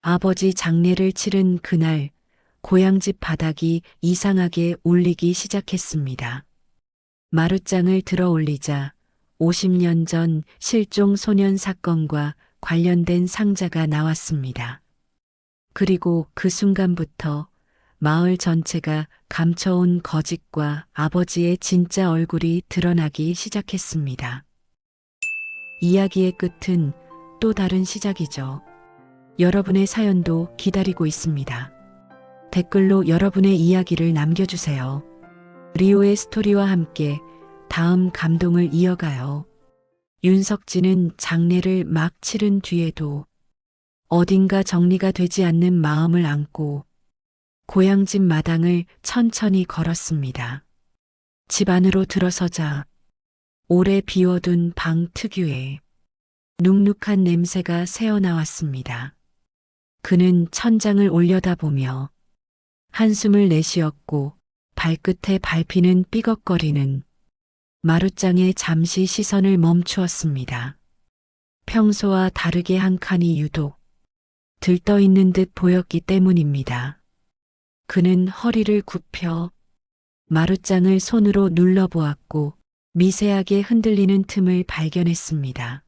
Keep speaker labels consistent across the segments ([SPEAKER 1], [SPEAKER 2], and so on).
[SPEAKER 1] 아버지 장례를 치른 그날 고향집 바닥이 이상하게 울리기 시작했습니다. 마룻장을 들어 올리자 50년 전 실종 소년 사건과 관련된 상자가 나왔습니다. 그리고 그 순간부터 마을 전체가 감춰온 거짓과 아버지의 진짜 얼굴이 드러나기 시작했습니다. 이야기의 끝은 또 다른 시작이죠. 여러분의 사연도 기다리고 있습니다. 댓글로 여러분의 이야기를 남겨주세요. 리오의 스토리와 함께 다음 감동을 이어가요. 윤석진은 장례를 막 치른 뒤에도 어딘가 정리가 되지 않는 마음을 안고 고향집 마당을 천천히 걸었습니다. 집 안으로 들어서자 오래 비워둔 방 특유의 눅눅한 냄새가 새어나왔습니다. 그는 천장을 올려다보며 한숨을 내쉬었고 발끝에 밟히는 삐걱거리는 마룻장에 잠시 시선을 멈추었습니다. 평소와 다르게 한 칸이 유독 들떠있는 듯 보였기 때문입니다. 그는 허리를 굽혀 마룻장을 손으로 눌러보았고 미세하게 흔들리는 틈을 발견했습니다.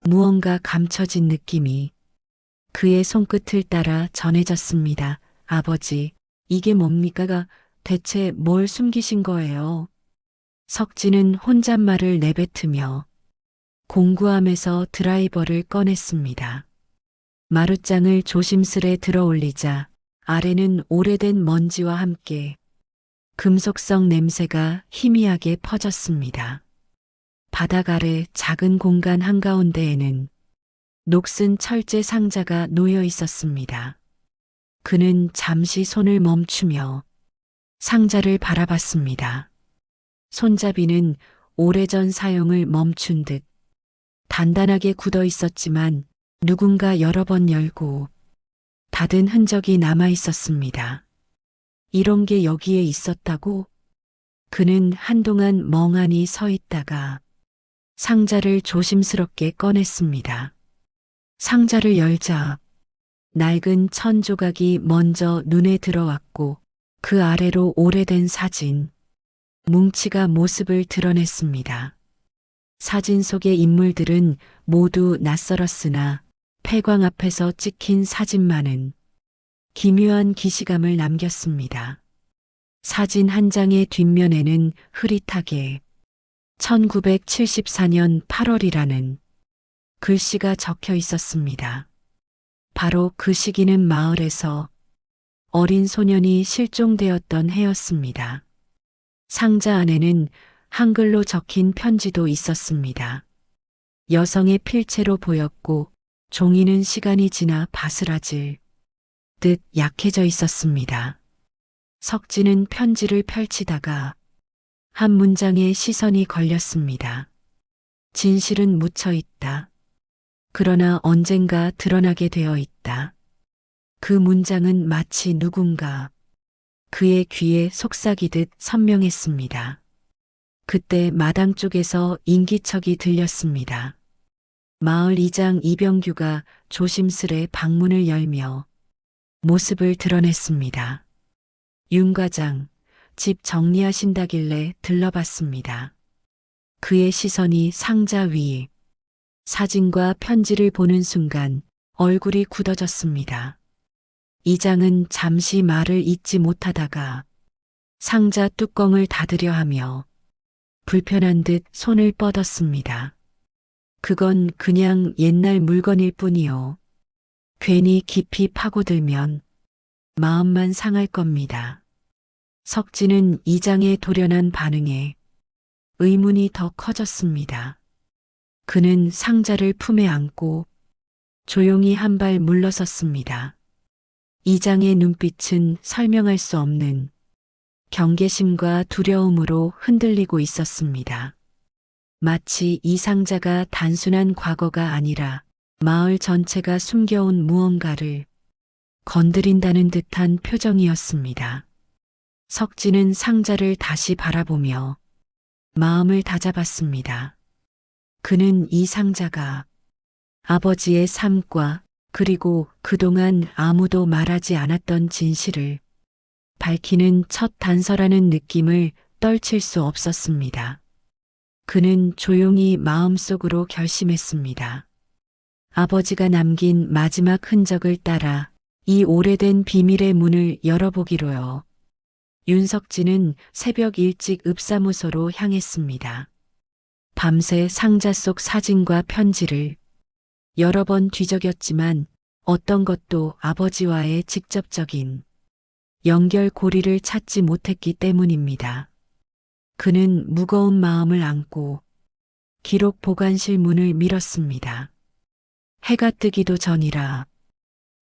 [SPEAKER 1] 무언가 감춰진 느낌이 그의 손끝을 따라 전해졌습니다. 아버지, 이게 뭡니까? 대체 뭘 숨기신 거예요? 석진은 혼잣말을 내뱉으며 공구함에서 드라이버를 꺼냈습니다. 마룻장을 조심스레 들어 올리자 아래는 오래된 먼지와 함께 금속성 냄새가 희미하게 퍼졌습니다. 바닥 아래 작은 공간 한가운데에는 녹슨 철제 상자가 놓여 있었습니다. 그는 잠시 손을 멈추며 상자를 바라봤습니다. 손잡이는 오래전 사용을 멈춘 듯 단단하게 굳어 있었지만 누군가 여러 번 열고 닫은 흔적이 남아 있었습니다. 이런 게 여기에 있었다고? 그는 한동안 멍하니 서 있다가 상자를 조심스럽게 꺼냈습니다. 상자를 열자 낡은 천 조각이 먼저 눈에 들어왔고 그 아래로 오래된 사진, 뭉치가 모습을 드러냈습니다. 사진 속의 인물들은 모두 낯설었으나 폐광 앞에서 찍힌 사진만은 기묘한 기시감을 남겼습니다. 사진 한 장의 뒷면에는 흐릿하게 1974년 8월이라는 글씨가 적혀 있었습니다. 바로 그 시기는 마을에서 어린 소년이 실종되었던 해였습니다. 상자 안에는 한글로 적힌 편지도 있었습니다. 여성의 필체로 보였고 종이는 시간이 지나 바스라질 듯 약해져 있었습니다. 석진은 편지를 펼치다가 한 문장에 시선이 걸렸습니다. 진실은 묻혀 있다. 그러나 언젠가 드러나게 되어 있다. 그 문장은 마치 누군가 그의 귀에 속삭이듯 선명했습니다. 그때 마당 쪽에서 인기척이 들렸습니다. 마을 이장 이병규가 조심스레 방문을 열며 모습을 드러냈습니다. 윤 과장, 집 정리하신다길래 들러봤습니다. 그의 시선이 상자 위 사진과 편지를 보는 순간 얼굴이 굳어졌습니다. 이장은 잠시 말을 잇지 못하다가 상자 뚜껑을 닫으려 하며 불편한 듯 손을 뻗었습니다. 그건 그냥 옛날 물건일 뿐이요. 괜히 깊이 파고들면 마음만 상할 겁니다. 석진은 이장의 돌연한 반응에 의문이 더 커졌습니다. 그는 상자를 품에 안고 조용히 한 발 물러섰습니다. 이장의 눈빛은 설명할 수 없는 경계심과 두려움으로 흔들리고 있었습니다. 마치 이 상자가 단순한 과거가 아니라 마을 전체가 숨겨온 무언가를 건드린다는 듯한 표정이었습니다. 석진은 상자를 다시 바라보며 마음을 다잡았습니다. 그는 이 상자가 아버지의 삶과 그리고 그동안 아무도 말하지 않았던 진실을 밝히는 첫 단서라는 느낌을 떨칠 수 없었습니다. 그는 조용히 마음속으로 결심했습니다. 아버지가 남긴 마지막 흔적을 따라 이 오래된 비밀의 문을 열어보기로요. 윤석진은 새벽 일찍 읍사무소로 향했습니다. 밤새 상자 속 사진과 편지를 여러 번 뒤적였지만 어떤 것도 아버지와의 직접적인 연결고리를 찾지 못했기 때문입니다. 그는 무거운 마음을 안고 기록 보관실 문을 밀었습니다. 해가 뜨기도 전이라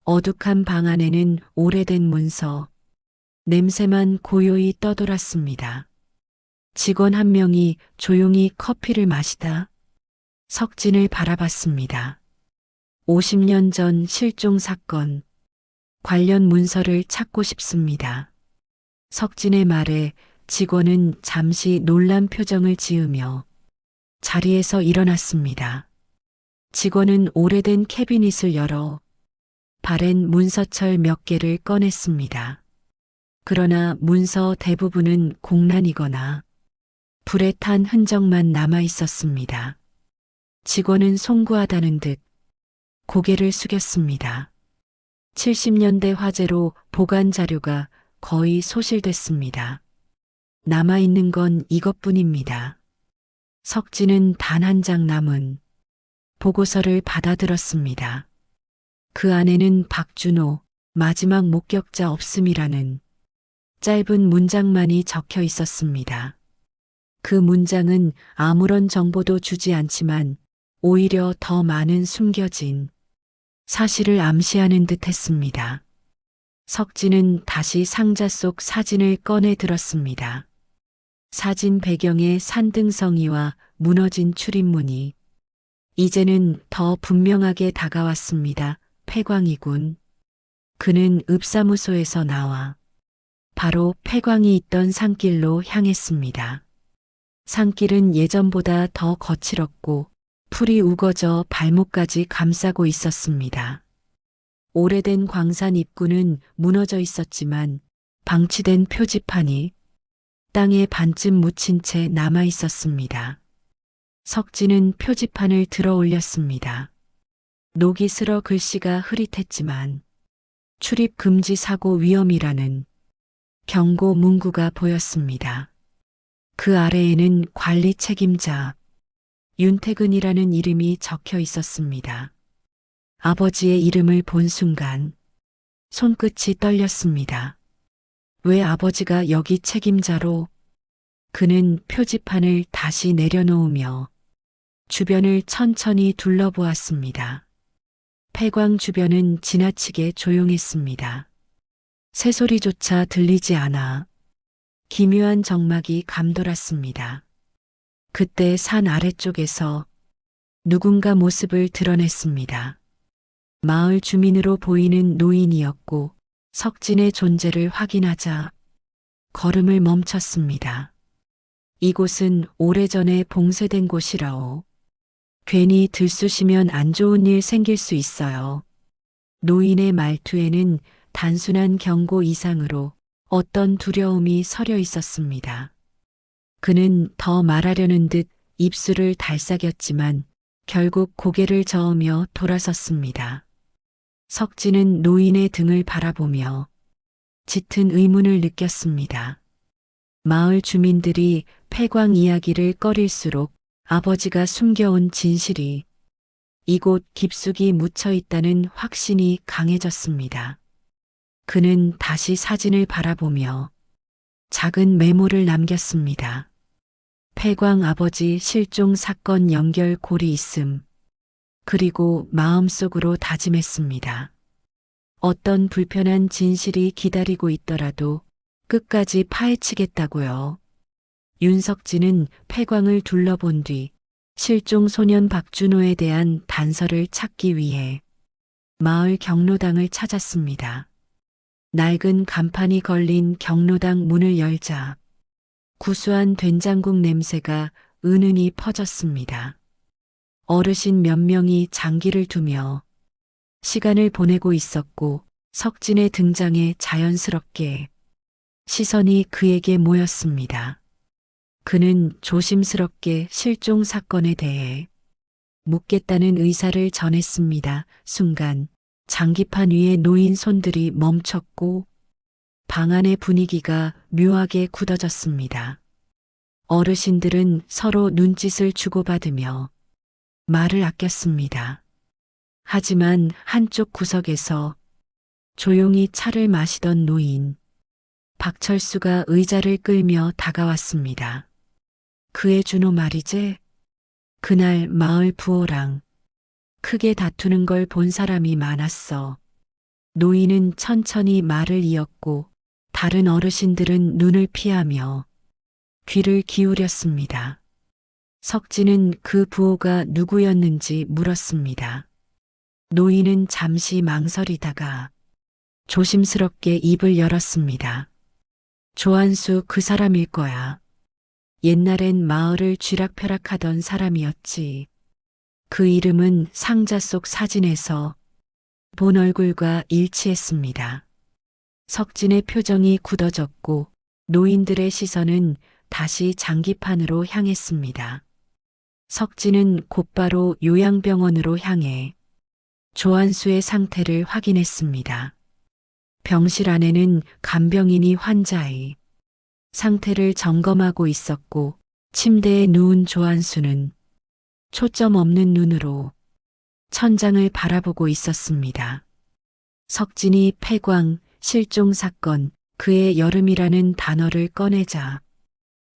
[SPEAKER 1] 어둑한 방 안에는 오래된 문서, 냄새만 고요히 떠돌았습니다. 직원 한 명이 조용히 커피를 마시다 석진을 바라봤습니다. 50년 전 실종 사건 관련 문서를 찾고 싶습니다. 석진의 말에 직원은 잠시 놀란 표정을 지으며 자리에서 일어났습니다. 직원은 오래된 캐비닛을 열어 바랜 문서철 몇 개를 꺼냈습니다. 그러나 문서 대부분은 공란이거나 불에 탄 흔적만 남아 있었습니다. 직원은 송구하다는 듯 고개를 숙였습니다. 70년대 화재로 보관 자료가 거의 소실됐습니다. 남아있는 건 이것뿐입니다. 석진은 단 한 장 남은 보고서를 받아들었습니다. 그 안에는 박준호 마지막 목격자 없음이라는 짧은 문장만이 적혀 있었습니다. 그 문장은 아무런 정보도 주지 않지만 오히려 더 많은 숨겨진 사실을 암시하는 듯 했습니다. 석진은 다시 상자 속 사진을 꺼내 들었습니다. 사진 배경의 산등성이와 무너진 출입문이 이제는 더 분명하게 다가왔습니다. 폐광이군. 그는 읍사무소에서 나와 바로 폐광이 있던 산길로 향했습니다. 산길은 예전보다 더 거칠었고 풀이 우거져 발목까지 감싸고 있었습니다. 오래된 광산 입구는 무너져 있었지만 방치된 표지판이 땅에 반쯤 묻힌 채 남아 있었습니다. 석진은 표지판을 들어 올렸습니다. 녹이 슬어 글씨가 흐릿했지만 출입 금지 사고 위험이라는 경고 문구가 보였습니다. 그 아래에는 관리 책임자 윤태근이라는 이름이 적혀 있었습니다. 아버지의 이름을 본 순간 손끝이 떨렸습니다. 왜 아버지가 여기 책임자로? 그는 표지판을 다시 내려놓으며 주변을 천천히 둘러보았습니다. 폐광 주변은 지나치게 조용했습니다. 새소리조차 들리지 않아 기묘한 정막이 감돌았습니다. 그때 산 아래쪽에서 누군가 모습을 드러냈습니다. 마을 주민으로 보이는 노인이었고 석진의 존재를 확인하자 걸음을 멈췄습니다. 이곳은 오래전에 봉쇄된 곳이라오. 괜히 들쑤시면 안 좋은 일 생길 수 있어요. 노인의 말투에는 단순한 경고 이상으로 어떤 두려움이 서려 있었습니다. 그는 더 말하려는 듯 입술을 달싹였지만 결국 고개를 저으며 돌아섰습니다. 석진은 노인의 등을 바라보며 짙은 의문을 느꼈습니다. 마을 주민들이 폐광 이야기를 꺼릴수록 아버지가 숨겨온 진실이 이곳 깊숙이 묻혀 있다는 확신이 강해졌습니다. 그는 다시 사진을 바라보며 작은 메모를 남겼습니다. 폐광 아버지 실종 사건 연결 고리 있음. 그리고 마음속으로 다짐했습니다. 어떤 불편한 진실이 기다리고 있더라도 끝까지 파헤치겠다고요. 윤석진은 폐광을 둘러본 뒤 실종 소년 박준호에 대한 단서를 찾기 위해 마을 경로당을 찾았습니다. 낡은 간판이 걸린 경로당 문을 열자 구수한 된장국 냄새가 은은히 퍼졌습니다. 어르신 몇 명이 장기를 두며 시간을 보내고 있었고 석진의 등장에 자연스럽게 시선이 그에게 모였습니다. 그는 조심스럽게 실종 사건에 대해 묻겠다는 의사를 전했습니다. 순간 장기판 위에 놓인 손들이 멈췄고 방 안의 분위기가 묘하게 굳어졌습니다. 어르신들은 서로 눈짓을 주고받으며 말을 아꼈습니다. 하지만 한쪽 구석에서 조용히 차를 마시던 노인 박철수가 의자를 끌며 다가왔습니다. 그의 준호 말이지? 그날 마을 부호랑 크게 다투는 걸 본 사람이 많았어. 노인은 천천히 말을 이었고 다른 어르신들은 눈을 피하며 귀를 기울였습니다. 석진은 그 부호가 누구였는지 물었습니다. 노인은 잠시 망설이다가 조심스럽게 입을 열었습니다. 조한수 그 사람일 거야. 옛날엔 마을을 쥐락펴락하던 사람이었지. 그 이름은 상자 속 사진에서 본 얼굴과 일치했습니다. 석진의 표정이 굳어졌고 노인들의 시선은 다시 장기판으로 향했습니다. 석진은 곧바로 요양병원으로 향해 조한수의 상태를 확인했습니다. 병실 안에는 간병인이 환자의 상태를 점검하고 있었고 침대에 누운 조한수는 초점 없는 눈으로 천장을 바라보고 있었습니다. 석진이 폐광, 실종 사건, 그의 여름이라는 단어를 꺼내자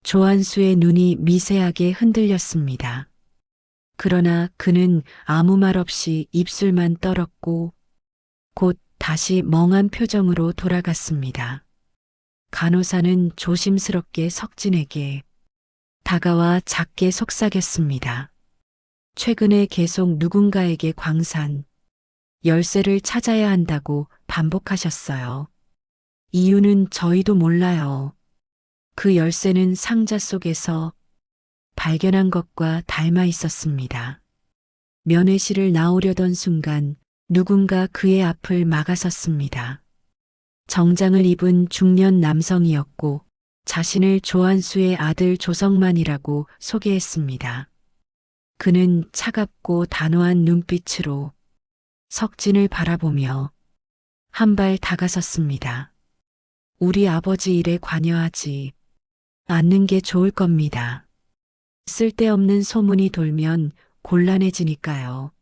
[SPEAKER 1] 조한수의 눈이 미세하게 흔들렸습니다. 그러나 그는 아무 말 없이 입술만 떨었고 곧 다시 멍한 표정으로 돌아갔습니다. 간호사는 조심스럽게 석진에게 다가와 작게 속삭였습니다. 최근에 계속 누군가에게 광산, 열쇠를 찾아야 한다고 반복하셨어요. 이유는 저희도 몰라요. 그 열쇠는 상자 속에서 발견한 것과 닮아 있었습니다. 면회실을 나오려던 순간 누군가 그의 앞을 막아섰습니다. 정장을 입은 중년 남성이었고 자신을 조한수의 아들 조성만이라고 소개했습니다. 그는 차갑고 단호한 눈빛으로 석진을 바라보며 한 발 다가섰습니다. 우리 아버지 일에 관여하지 않는 게 좋을 겁니다. 쓸데없는 소문이 돌면 곤란해지니까요.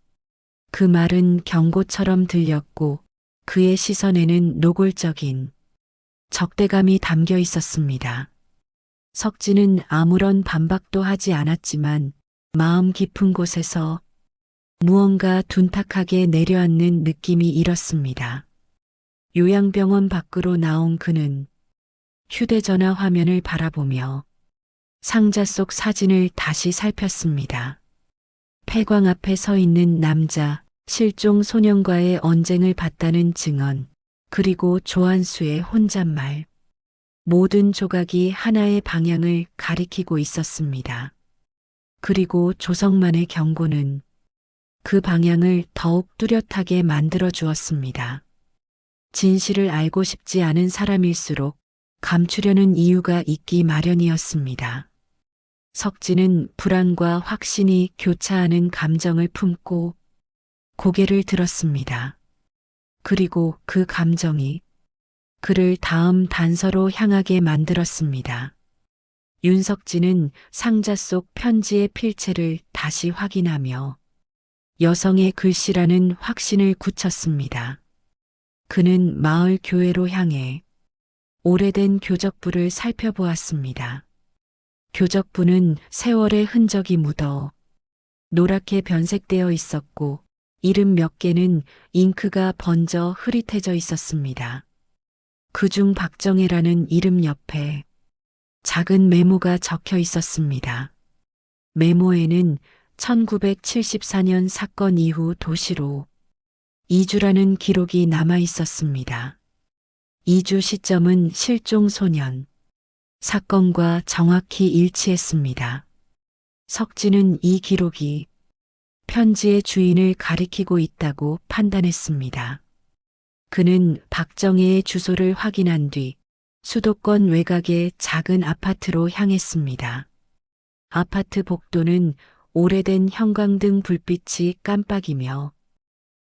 [SPEAKER 1] 그 말은 경고처럼 들렸고 그의 시선에는 노골적인 적대감이 담겨 있었습니다. 석진은 아무런 반박도 하지 않았지만 마음 깊은 곳에서 무언가 둔탁하게 내려앉는 느낌이 일었습니다. 요양병원 밖으로 나온 그는 휴대전화 화면을 바라보며 상자 속 사진을 다시 살폈습니다. 폐광 앞에 서 있는 남자, 실종 소년과의 언쟁을 봤다는 증언, 그리고 조한수의 혼잣말. 모든 조각이 하나의 방향을 가리키고 있었습니다. 그리고 조성만의 경고는 그 방향을 더욱 뚜렷하게 만들어 주었습니다. 진실을 알고 싶지 않은 사람일수록 감추려는 이유가 있기 마련이었습니다. 석진은 불안과 확신이 교차하는 감정을 품고 고개를 들었습니다. 그리고 그 감정이 그를 다음 단서로 향하게 만들었습니다. 윤석진은 상자 속 편지의 필체를 다시 확인하며 여성의 글씨라는 확신을 굳혔습니다. 그는 마을 교회로 향해 오래된 교적부를 살펴보았습니다. 교적부는 세월의 흔적이 묻어 노랗게 변색되어 있었고 이름 몇 개는 잉크가 번져 흐릿해져 있었습니다. 그중 박정혜라는 이름 옆에 작은 메모가 적혀 있었습니다. 메모에는 1974년 사건 이후 도시로 이주라는 기록이 남아 있었습니다. 이주 시점은 실종 소년 사건과 정확히 일치했습니다. 석진은 이 기록이 편지의 주인을 가리키고 있다고 판단했습니다. 그는 박정혜의 주소를 확인한 뒤 수도권 외곽의 작은 아파트로 향했습니다. 아파트 복도는 오래된 형광등 불빛이 깜빡이며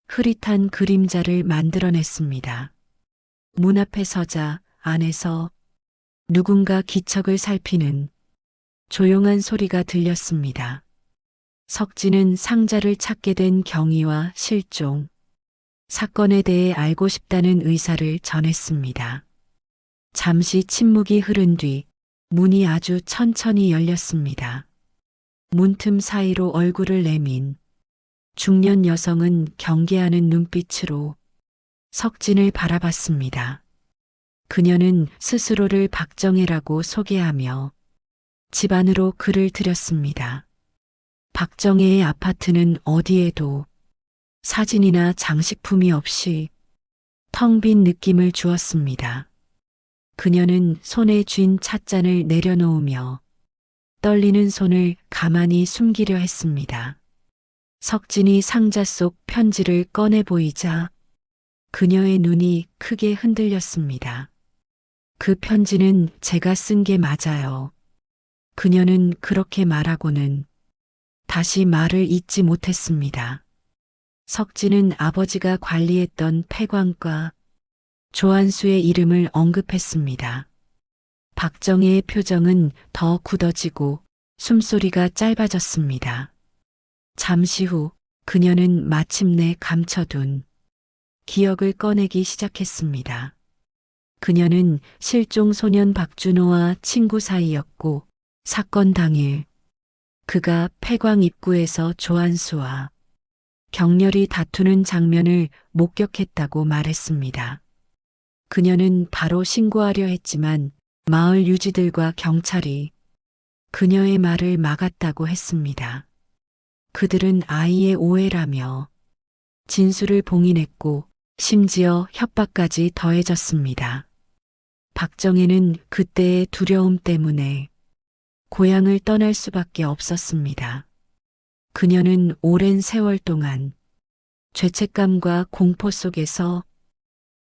[SPEAKER 1] 흐릿한 그림자를 만들어냈습니다. 문 앞에 서자 안에서 누군가 기척을 살피는 조용한 소리가 들렸습니다. 석진은 상자를 찾게 된 경위와 실종, 사건에 대해 알고 싶다는 의사를 전했습니다. 잠시 침묵이 흐른 뒤 문이 아주 천천히 열렸습니다. 문틈 사이로 얼굴을 내민 중년 여성은 경계하는 눈빛으로 석진을 바라봤습니다. 그녀는 스스로를 박정혜라고 소개하며 집 안으로 글을 들였습니다. 박정혜의 아파트는 어디에도 사진이나 장식품이 없이 텅 빈 느낌을 주었습니다. 그녀는 손에 쥔 찻잔을 내려놓으며 떨리는 손을 가만히 숨기려 했습니다. 석진이 상자 속 편지를 꺼내 보이자 그녀의 눈이 크게 흔들렸습니다. 그 편지는 제가 쓴 게 맞아요. 그녀는 그렇게 말하고는 다시 말을 잇지 못했습니다. 석진은 아버지가 관리했던 폐광과 조한수의 이름을 언급했습니다. 박정혜의 표정은 더 굳어지고 숨소리가 짧아졌습니다. 잠시 후 그녀는 마침내 감춰둔 기억을 꺼내기 시작했습니다. 그녀는 실종 소년 박준호와 친구 사이였고 사건 당일 그가 폐광 입구에서 조한수와 격렬히 다투는 장면을 목격했다고 말했습니다. 그녀는 바로 신고하려 했지만 마을 유지들과 경찰이 그녀의 말을 막았다고 했습니다. 그들은 아이의 오해라며 진술을 봉인했고 심지어 협박까지 더해졌습니다. 박정혜는 그때의 두려움 때문에 고향을 떠날 수밖에 없었습니다. 그녀는 오랜 세월 동안 죄책감과 공포 속에서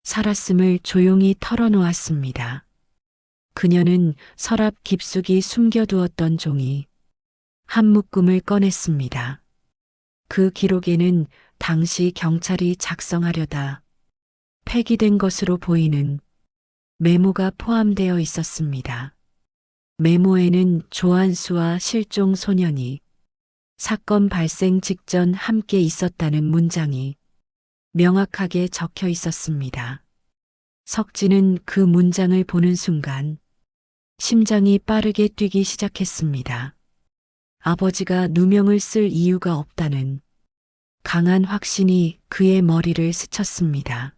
[SPEAKER 1] 살았음을 조용히 털어놓았습니다. 그녀는 서랍 깊숙이 숨겨두었던 종이 한 묶음을 꺼냈습니다. 그 기록에는 당시 경찰이 작성하려다 폐기된 것으로 보이는 메모가 포함되어 있었습니다. 메모에는 조한수와 실종 소년이 사건 발생 직전 함께 있었다는 문장이 명확하게 적혀 있었습니다. 석진은 그 문장을 보는 순간 심장이 빠르게 뛰기 시작했습니다. 아버지가 누명을 쓸 이유가 없다는 강한 확신이 그의 머리를 스쳤습니다.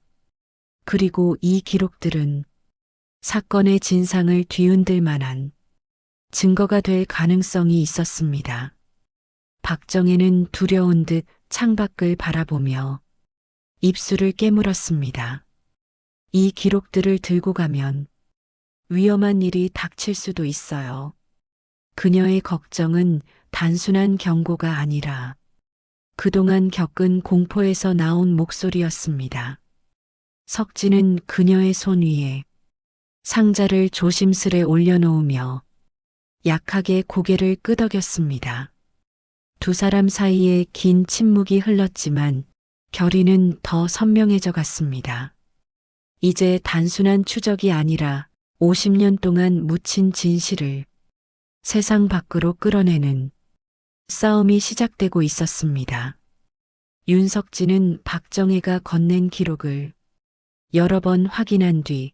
[SPEAKER 1] 그리고 이 기록들은 사건의 진상을 뒤흔들 만한 증거가 될 가능성이 있었습니다. 박정혜는 두려운 듯 창밖을 바라보며 입술을 깨물었습니다. 이 기록들을 들고 가면 위험한 일이 닥칠 수도 있어요. 그녀의 걱정은 단순한 경고가 아니라 그동안 겪은 공포에서 나온 목소리였습니다. 석진은 그녀의 손 위에 상자를 조심스레 올려놓으며 약하게 고개를 끄덕였습니다. 두 사람 사이에 긴 침묵이 흘렀지만 결의는 더 선명해져 갔습니다. 이제 단순한 추적이 아니라 50년 동안 묻힌 진실을 세상 밖으로 끌어내는 싸움이 시작되고 있었습니다. 윤석진은 박정혜가 건넨 기록을 여러 번 확인한 뒤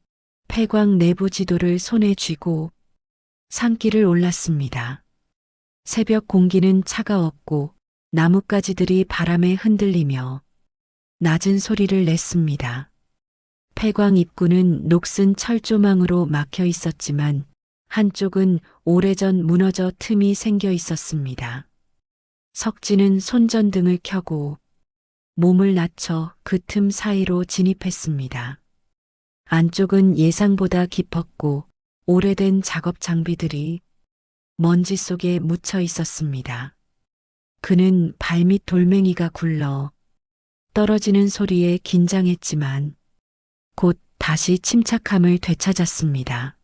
[SPEAKER 1] 폐광 내부 지도를 손에 쥐고 산길을 올랐습니다. 새벽 공기는 차가웠고 나뭇가지들이 바람에 흔들리며 낮은 소리를 냈습니다. 폐광 입구는 녹슨 철조망으로 막혀 있었지만 한쪽은 오래전 무너져 틈이 생겨 있었습니다. 석진은 손전등을 켜고 몸을 낮춰 그 틈 사이로 진입했습니다. 안쪽은 예상보다 깊었고 오래된 작업 장비들이 먼지 속에 묻혀 있었습니다. 그는 발밑 돌멩이가 굴러 떨어지는 소리에 긴장했지만 곧 다시 침착함을 되찾았습니다.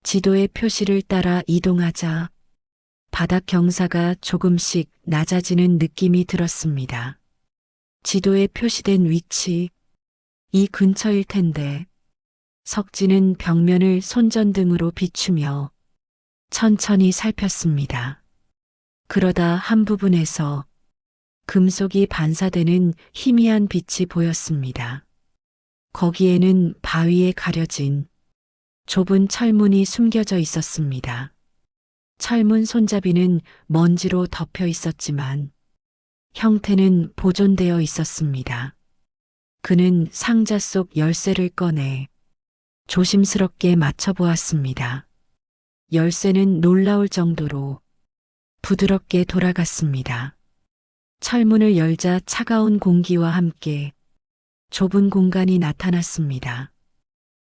[SPEAKER 1] 지도의 표시를 따라 이동하자 바닥 경사가 조금씩 낮아지는 느낌이 들었습니다. 지도에 표시된 위치, 이 근처일 텐데 석진은 벽면을 손전등으로 비추며 천천히 살폈습니다. 그러다 한 부분에서 금속이 반사되는 희미한 빛이 보였습니다. 거기에는 바위에 가려진 좁은 철문이 숨겨져 있었습니다. 철문 손잡이는 먼지로 덮여 있었지만 형태는 보존되어 있었습니다. 그는 상자 속 열쇠를 꺼내 조심스럽게 맞춰보았습니다. 열쇠는 놀라울 정도로 부드럽게 돌아갔습니다. 철문을 열자 차가운 공기와 함께 좁은 공간이 나타났습니다.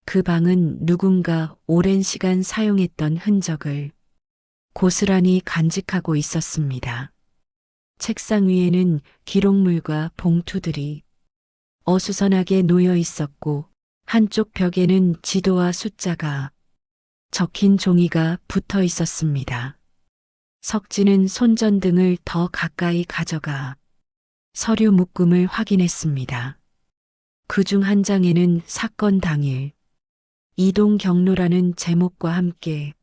[SPEAKER 1] 그 방은 누군가 오랜 시간 사용했던 흔적을 고스란히 간직하고 있었습니다. 책상 위에는 기록물과 봉투들이 어수선하게 놓여 있었고 한쪽 벽에는 지도와 숫자가 적힌 종이가 붙어 있었습니다. 석진은 손전등을 더 가까이 가져가 서류 묶음을 확인했습니다. 그중 한 장에는 사건 당일 이동 경로라는 제목과 함께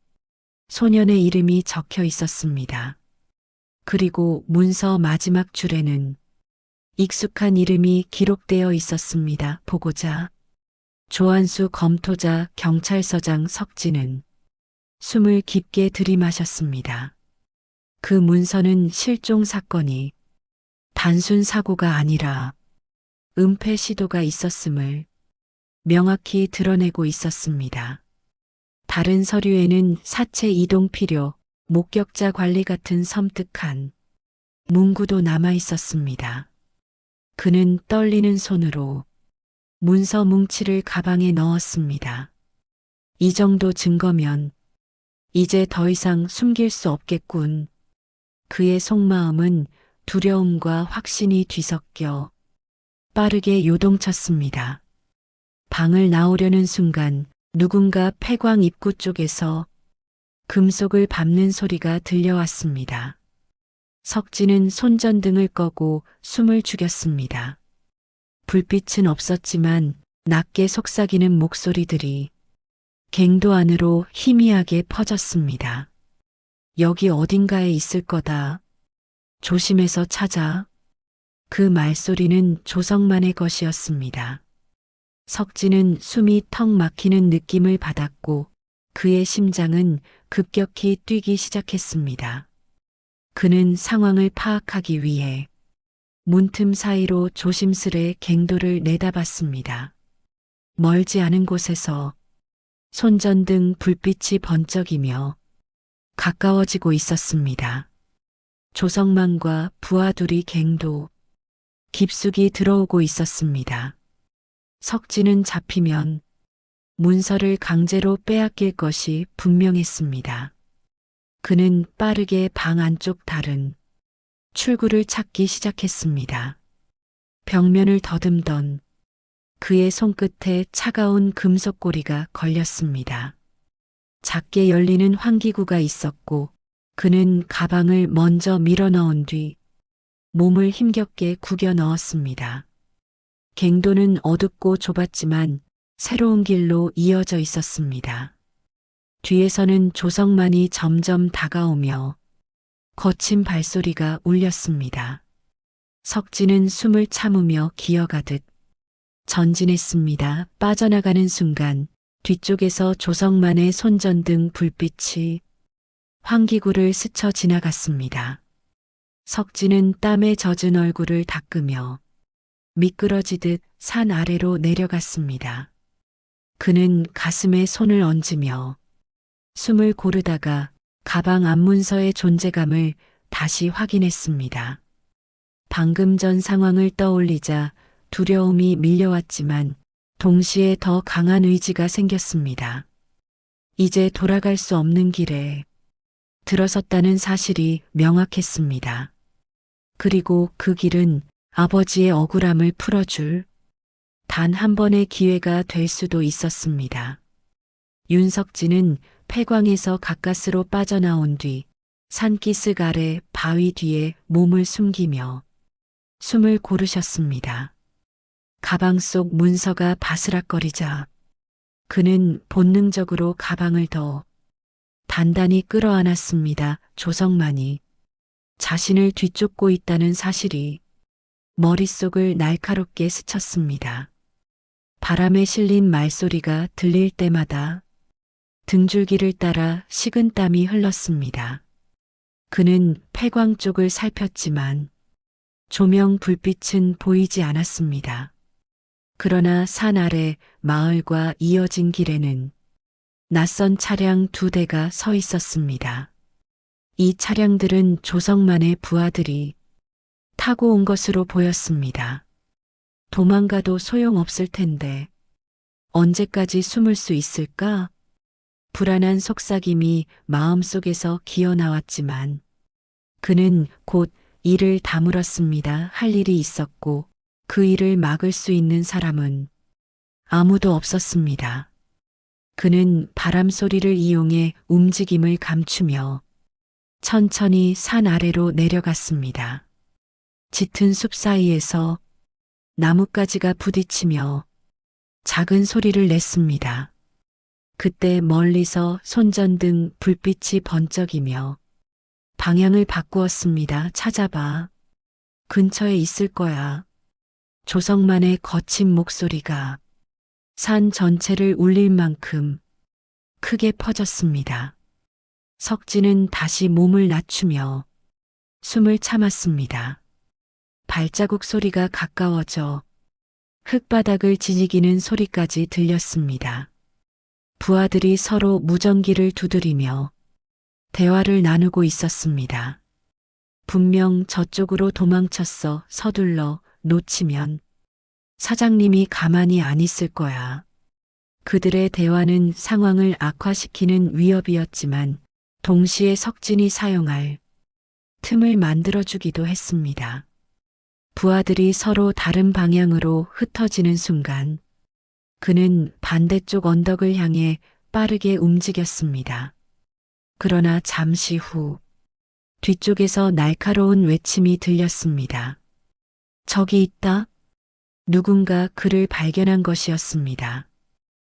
[SPEAKER 1] 소년의 이름이 적혀 있었습니다. 그리고 문서 마지막 줄에는 익숙한 이름이 기록되어 있었습니다. 보고자 조한수 검토자 경찰서장 석진은 숨을 깊게 들이마셨습니다. 그 문서는 실종 사건이 단순 사고가 아니라 은폐 시도가 있었음을 명확히 드러내고 있었습니다. 다른 서류에는 사체 이동 필요, 목격자 관리 같은 섬뜩한 문구도 남아 있었습니다. 그는 떨리는 손으로 문서 뭉치를 가방에 넣었습니다. 이 정도 증거면 이제 더 이상 숨길 수 없겠군. 그의 속마음은 두려움과 확신이 뒤섞여 빠르게 요동쳤습니다. 방을 나오려는 순간 누군가 폐광 입구 쪽에서 금속을 밟는 소리가 들려왔습니다. 석진은 손전등을 꺼고 숨을 죽였습니다. 불빛은 없었지만 낮게 속삭이는 목소리들이 갱도 안으로 희미하게 퍼졌습니다. 여기 어딘가에 있을 거다. 조심해서 찾아. 그 말소리는 조성만의 것이었습니다. 석진은 숨이 턱 막히는 느낌을 받았고 그의 심장은 급격히 뛰기 시작했습니다. 그는 상황을 파악하기 위해 문틈 사이로 조심스레 갱도를 내다봤습니다. 멀지 않은 곳에서 손전등 불빛이 번쩍이며 가까워지고 있었습니다. 조성만과 부하들이 갱도 깊숙이 들어오고 있었습니다. 석진은 잡히면 문서를 강제로 빼앗길 것이 분명했습니다. 그는 빠르게 방 안쪽 다른 출구를 찾기 시작했습니다. 벽면을 더듬던 그의 손끝에 차가운 금속 고리가 걸렸습니다. 작게 열리는 환기구가 있었고 그는 가방을 먼저 밀어 넣은 뒤 몸을 힘겹게 구겨 넣었습니다. 갱도는 어둡고 좁았지만 새로운 길로 이어져 있었습니다. 뒤에서는 조성만이 점점 다가오며 거친 발소리가 울렸습니다. 석진은 숨을 참으며 기어가듯 전진했습니다. 빠져나가는 순간 뒤쪽에서 조성만의 손전등 불빛이 환기구를 스쳐 지나갔습니다. 석진은 땀에 젖은 얼굴을 닦으며 미끄러지듯 산 아래로 내려갔습니다. 그는 가슴에 손을 얹으며 숨을 고르다가 가방 앞문서의 존재감을 다시 확인했습니다. 방금 전 상황을 떠올리자 두려움이 밀려왔지만 동시에 더 강한 의지가 생겼습니다. 이제 돌아갈 수 없는 길에 들어섰다는 사실이 명확했습니다. 그리고 그 길은 아버지의 억울함을 풀어줄 단 한 번의 기회가 될 수도 있었습니다. 윤석진은 폐광에서 가까스로 빠져나온 뒤 산기슭 아래 바위 뒤에 몸을 숨기며 숨을 고르셨습니다. 가방 속 문서가 바스락거리자 그는 본능적으로 가방을 더 단단히 끌어안았습니다. 조성만이 자신을 뒤쫓고 있다는 사실이 머릿속을 날카롭게 스쳤습니다. 바람에 실린 말소리가 들릴 때마다 등줄기를 따라 식은땀이 흘렀습니다. 그는 폐광 쪽을 살폈지만 조명 불빛은 보이지 않았습니다. 그러나 산 아래 마을과 이어진 길에는 낯선 차량 2대가 서 있었습니다. 이 차량들은 조성만의 부하들이 타고 온 것으로 보였습니다. 도망가도 소용없을 텐데 언제까지 숨을 수 있을까? 불안한 속삭임이 마음속에서 기어나왔지만 그는 곧 이를 다물었습니다. 할 일이 있었고 그 일을 막을 수 있는 사람은 아무도 없었습니다. 그는 바람 소리를 이용해 움직임을 감추며 천천히 산 아래로 내려갔습니다. 짙은 숲 사이에서 나뭇가지가 부딪히며 작은 소리를 냈습니다. 그때 멀리서 손전등 불빛이 번쩍이며 방향을 바꾸었습니다. 찾아봐. 근처에 있을 거야. 조성만의 거친 목소리가 산 전체를 울릴 만큼 크게 퍼졌습니다. 석진은 다시 몸을 낮추며 숨을 참았습니다. 발자국 소리가 가까워져 흙바닥을 지지기는 소리까지 들렸습니다. 부하들이 서로 무전기를 두드리며 대화를 나누고 있었습니다. 분명 저쪽으로 도망쳤어. 서둘러. 놓치면 사장님이 가만히 안 있을 거야. 그들의 대화는 상황을 악화시키는 위협이었지만 동시에 석진이 사용할 틈을 만들어주기도 했습니다. 부하들이 서로 다른 방향으로 흩어지는 순간 그는 반대쪽 언덕을 향해 빠르게 움직였습니다. 그러나 잠시 후 뒤쪽에서 날카로운 외침이 들렸습니다. 저기 있다. 누군가 그를 발견한 것이었습니다.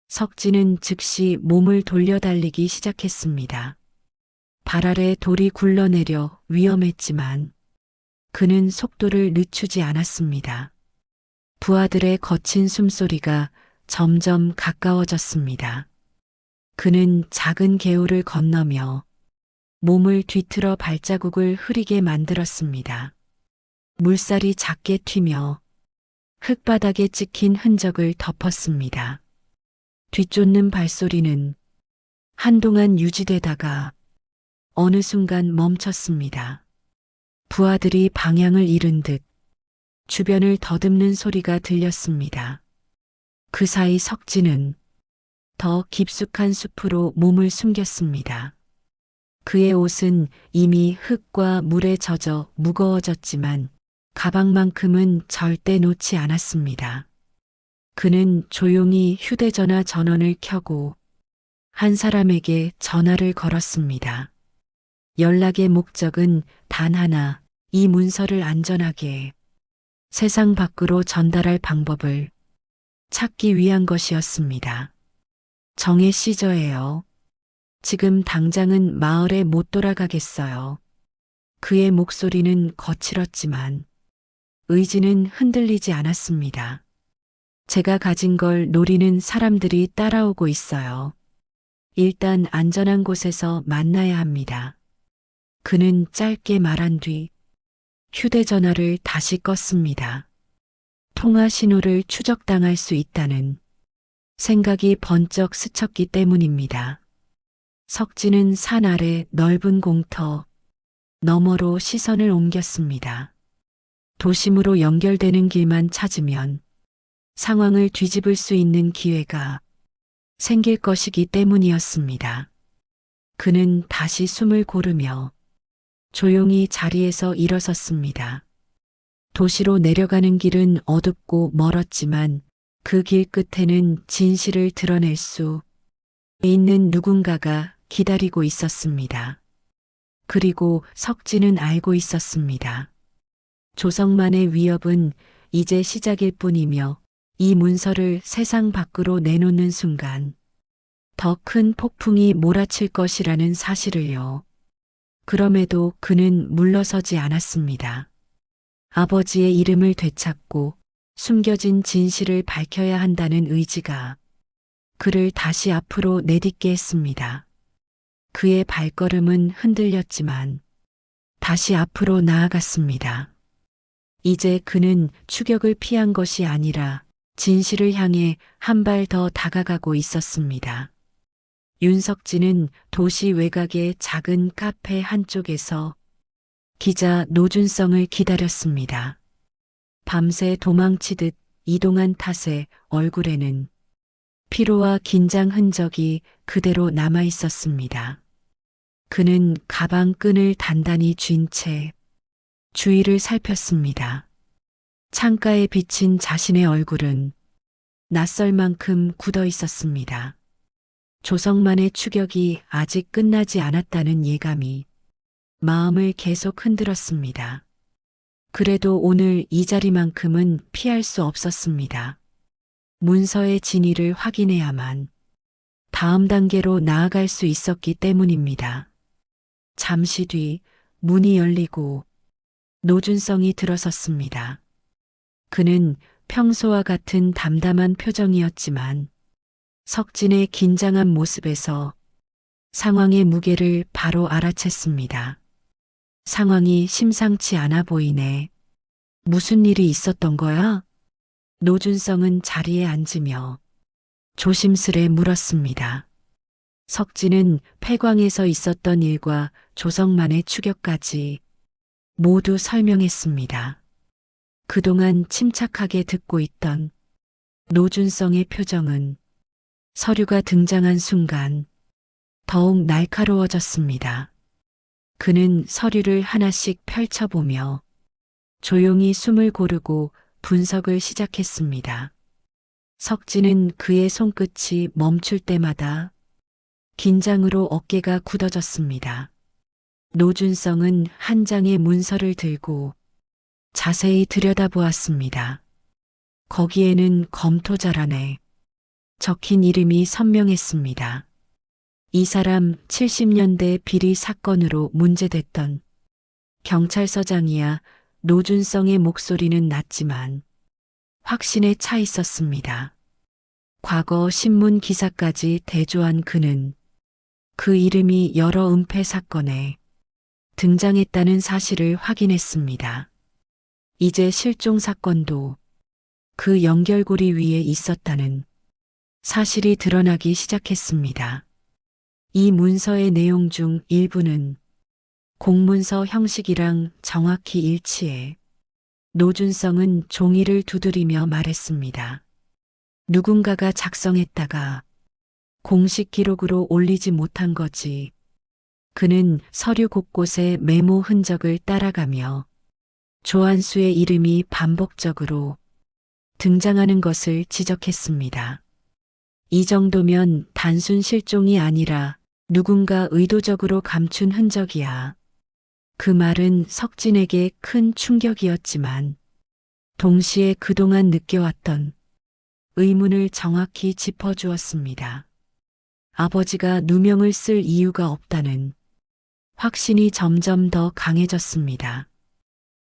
[SPEAKER 1] 석진은 즉시 몸을 돌려달리기 시작했습니다. 발 아래 돌이 굴러내려 위험했지만 그는 속도를 늦추지 않았습니다. 부하들의 거친 숨소리가 점점 가까워졌습니다. 그는 작은 개울을 건너며 몸을 뒤틀어 발자국을 흐리게 만들었습니다. 물살이 작게 튀며 흙바닥에 찍힌 흔적을 덮었습니다. 뒤쫓는 발소리는 한동안 유지되다가 어느 순간 멈췄습니다. 부하들이 방향을 잃은 듯 주변을 더듬는 소리가 들렸습니다. 그 사이 석진은 더 깊숙한 숲으로 몸을 숨겼습니다. 그의 옷은 이미 흙과 물에 젖어 무거워졌지만 가방만큼은 절대 놓지 않았습니다. 그는 조용히 휴대전화 전원을 켜고 한 사람에게 전화를 걸었습니다. 연락의 목적은 단 하나, 이 문서를 안전하게 세상 밖으로 전달할 방법을 찾기 위한 것이었습니다. 정혜 씨 저예요. 지금 당장은 마을에 못 돌아가겠어요. 그의 목소리는 거칠었지만 의지는 흔들리지 않았습니다. 제가 가진 걸 노리는 사람들이 따라오고 있어요. 일단 안전한 곳에서 만나야 합니다. 그는 짧게 말한 뒤 휴대전화를 다시 껐습니다. 통화 신호를 추적당할 수 있다는 생각이 번쩍 스쳤기 때문입니다. 석진은 산 아래 넓은 공터 너머로 시선을 옮겼습니다. 도심으로 연결되는 길만 찾으면 상황을 뒤집을 수 있는 기회가 생길 것이기 때문이었습니다. 그는 다시 숨을 고르며 조용히 자리에서 일어섰습니다. 도시로 내려가는 길은 어둡고 멀었지만 그 길 끝에는 진실을 드러낼 수 있는 누군가가 기다리고 있었습니다. 그리고 석진은 알고 있었습니다. 조성만의 위협은 이제 시작일 뿐이며 이 문서를 세상 밖으로 내놓는 순간 더 큰 폭풍이 몰아칠 것이라는 사실을요. 그럼에도 그는 물러서지 않았습니다. 아버지의 이름을 되찾고 숨겨진 진실을 밝혀야 한다는 의지가 그를 다시 앞으로 내딛게 했습니다. 그의 발걸음은 흔들렸지만 다시 앞으로 나아갔습니다. 이제 그는 추격을 피한 것이 아니라 진실을 향해 한 발 더 다가가고 있었습니다. 윤석진은 도시 외곽의 작은 카페 한쪽에서 기자 노준성을 기다렸습니다. 밤새 도망치듯 이동한 탓에 얼굴에는 피로와 긴장 흔적이 그대로 남아 있었습니다. 그는 가방 끈을 단단히 쥔 채 주위를 살폈습니다. 창가에 비친 자신의 얼굴은 낯설 만큼 굳어 있었습니다. 조성만의 추격이 아직 끝나지 않았다는 예감이 마음을 계속 흔들었습니다. 그래도 오늘 이 자리만큼은 피할 수 없었습니다. 문서의 진위를 확인해야만 다음 단계로 나아갈 수 있었기 때문입니다. 잠시 뒤 문이 열리고 노준성이 들어섰습니다. 그는 평소와 같은 담담한 표정이었지만 석진의 긴장한 모습에서 상황의 무게를 바로 알아챘습니다. 상황이 심상치 않아 보이네. 무슨 일이 있었던 거야? 노준성은 자리에 앉으며 조심스레 물었습니다. 석진은 폐광에서 있었던 일과 조성만의 추격까지 모두 설명했습니다. 그동안 침착하게 듣고 있던 노준성의 표정은 서류가 등장한 순간 더욱 날카로워졌습니다. 그는 서류를 하나씩 펼쳐보며 조용히 숨을 고르고 분석을 시작했습니다. 석진은 그의 손끝이 멈출 때마다 긴장으로 어깨가 굳어졌습니다. 노준성은 한 장의 문서를 들고 자세히 들여다보았습니다. 거기에는 검토잘 안에 적힌 이름이 선명했습니다. 이 사람 70년대 비리 사건으로 문제됐던 경찰서장이야. 노준성의 목소리는 낮지만 확신에 차 있었습니다. 과거 신문 기사까지 대조한 그는 그 이름이 여러 은폐 사건에 등장했다는 사실을 확인했습니다. 이제 실종 사건도 그 연결고리 위에 있었다는 사실이 드러나기 시작했습니다. 이 문서의 내용 중 일부는 공문서 형식이랑 정확히 일치해 노준성은 종이를 두드리며 말했습니다. 누군가가 작성했다가 공식 기록으로 올리지 못한 거지. 그는 서류 곳곳에 메모 흔적을 따라가며 조한수의 이름이 반복적으로 등장하는 것을 지적했습니다. 이 정도면 단순 실종이 아니라 누군가 의도적으로 감춘 흔적이야. 그 말은 석진에게 큰 충격이었지만 동시에 그동안 느껴왔던 의문을 정확히 짚어주었습니다. 아버지가 누명을 쓸 이유가 없다는 확신이 점점 더 강해졌습니다.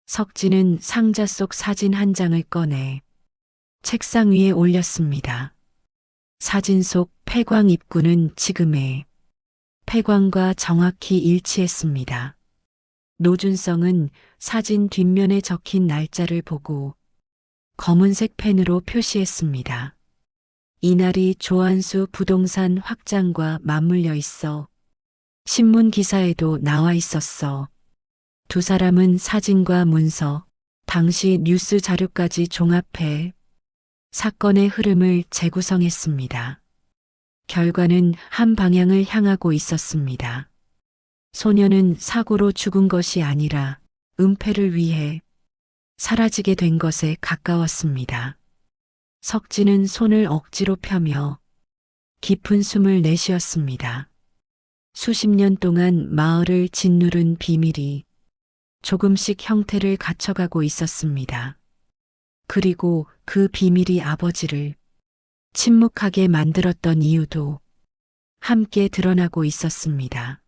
[SPEAKER 1] 석진은 상자 속 사진 한 장을 꺼내 책상 위에 올렸습니다. 사진 속 폐광 입구는 지금의 폐광과 정확히 일치했습니다. 노준성은 사진 뒷면에 적힌 날짜를 보고 검은색 펜으로 표시했습니다. 이날이 조한수 부동산 확장과 맞물려 있어 신문 기사에도 나와 있었어. 두 사람은 사진과 문서, 당시 뉴스 자료까지 종합해 사건의 흐름을 재구성했습니다. 결과는 한 방향을 향하고 있었습니다. 소녀는 사고로 죽은 것이 아니라 은폐를 위해 사라지게 된 것에 가까웠습니다. 석진은 손을 억지로 펴며 깊은 숨을 내쉬었습니다. 수십 년 동안 마을을 짓누른 비밀이 조금씩 형태를 갖춰가고 있었습니다. 그리고 그 비밀이 아버지를 침묵하게 만들었던 이유도 함께 드러나고 있었습니다.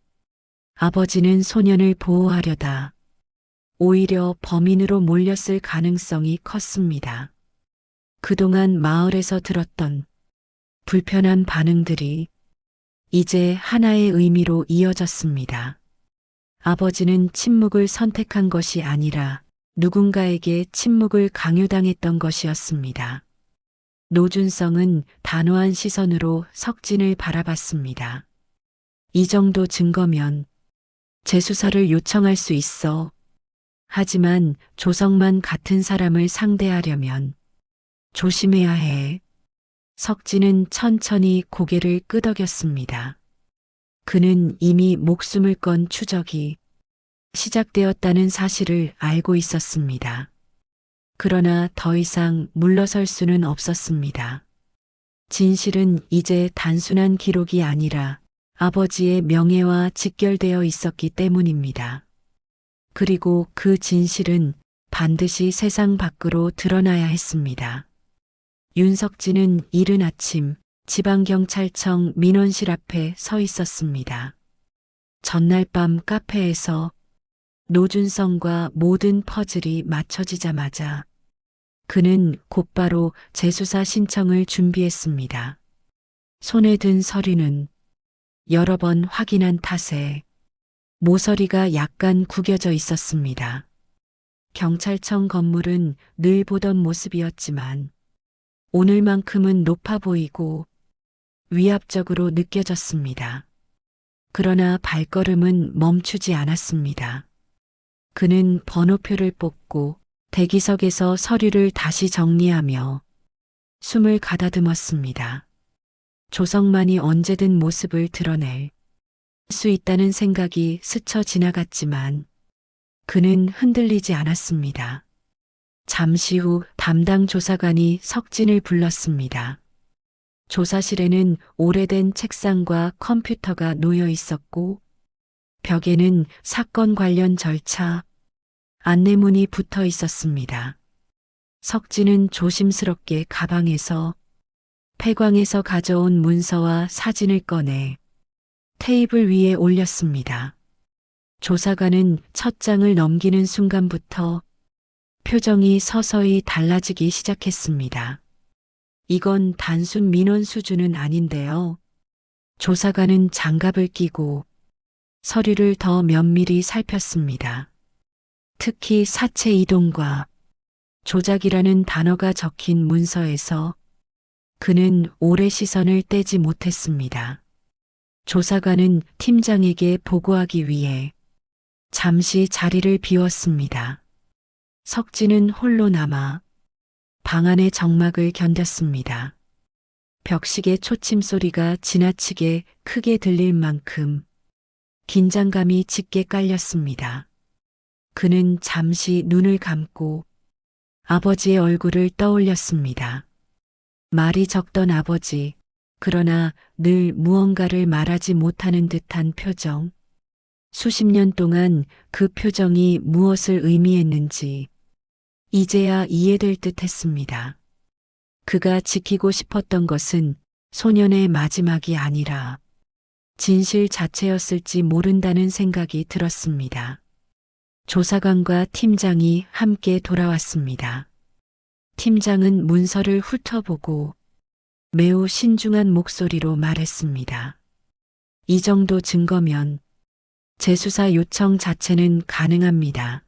[SPEAKER 1] 아버지는 소년을 보호하려다 오히려 범인으로 몰렸을 가능성이 컸습니다. 그동안 마을에서 들었던 불편한 반응들이 이제 하나의 의미로 이어졌습니다. 아버지는 침묵을 선택한 것이 아니라 누군가에게 침묵을 강요당했던 것이었습니다. 노준성은 단호한 시선으로 석진을 바라봤습니다. 이 정도 증거면 재수사를 요청할 수 있어. 하지만 조성만 같은 사람을 상대하려면 조심해야 해. 석진은 천천히 고개를 끄덕였습니다. 그는 이미 목숨을 건 추적이 시작되었다는 사실을 알고 있었습니다. 그러나 더 이상 물러설 수는 없었습니다. 진실은 이제 단순한 기록이 아니라 아버지의 명예와 직결되어 있었기 때문입니다. 그리고 그 진실은 반드시 세상 밖으로 드러나야 했습니다. 윤석진은 이른 아침 지방경찰청 민원실 앞에 서 있었습니다. 전날 밤 카페에서 노준성과 모든 퍼즐이 맞춰지자마자 그는 곧바로 재수사 신청을 준비했습니다. 손에 든 서류는 여러 번 확인한 탓에 모서리가 약간 구겨져 있었습니다. 경찰청 건물은 늘 보던 모습이었지만 오늘만큼은 높아 보이고 위압적으로 느껴졌습니다. 그러나 발걸음은 멈추지 않았습니다. 그는 번호표를 뽑고 대기석에서 서류를 다시 정리하며 숨을 가다듬었습니다. 조성만이 언제든 모습을 드러낼 수 있다는 생각이 스쳐 지나갔지만 그는 흔들리지 않았습니다. 잠시 후 담당 조사관이 석진을 불렀습니다. 조사실에는 오래된 책상과 컴퓨터가 놓여 있었고 벽에는 사건 관련 절차, 안내문이 붙어 있었습니다. 석진은 조심스럽게 가방에서 폐광에서 가져온 문서와 사진을 꺼내 테이블 위에 올렸습니다. 조사관은 첫 장을 넘기는 순간부터 표정이 서서히 달라지기 시작했습니다. 이건 단순 민원 수준은 아닌데요. 조사관은 장갑을 끼고 서류를 더 면밀히 살폈습니다. 특히 사체 이동과 조작이라는 단어가 적힌 문서에서 그는 오래 시선을 떼지 못했습니다. 조사관은 팀장에게 보고하기 위해 잠시 자리를 비웠습니다. 석진은 홀로 남아 방 안의 적막을 견뎠습니다. 벽식의 초침 소리가 지나치게 크게 들릴 만큼 긴장감이 짙게 깔렸습니다. 그는 잠시 눈을 감고 아버지의 얼굴을 떠올렸습니다. 말이 적던 아버지, 그러나 늘 무언가를 말하지 못하는 듯한 표정. 수십 년 동안 그 표정이 무엇을 의미했는지 이제야 이해될 듯 했습니다. 그가 지키고 싶었던 것은 소년의 마지막이 아니라 진실 자체였을지 모른다는 생각이 들었습니다. 조사관과 팀장이 함께 돌아왔습니다. 팀장은 문서를 훑어보고 매우 신중한 목소리로 말했습니다. 이 정도 증거면 재수사 요청 자체는 가능합니다.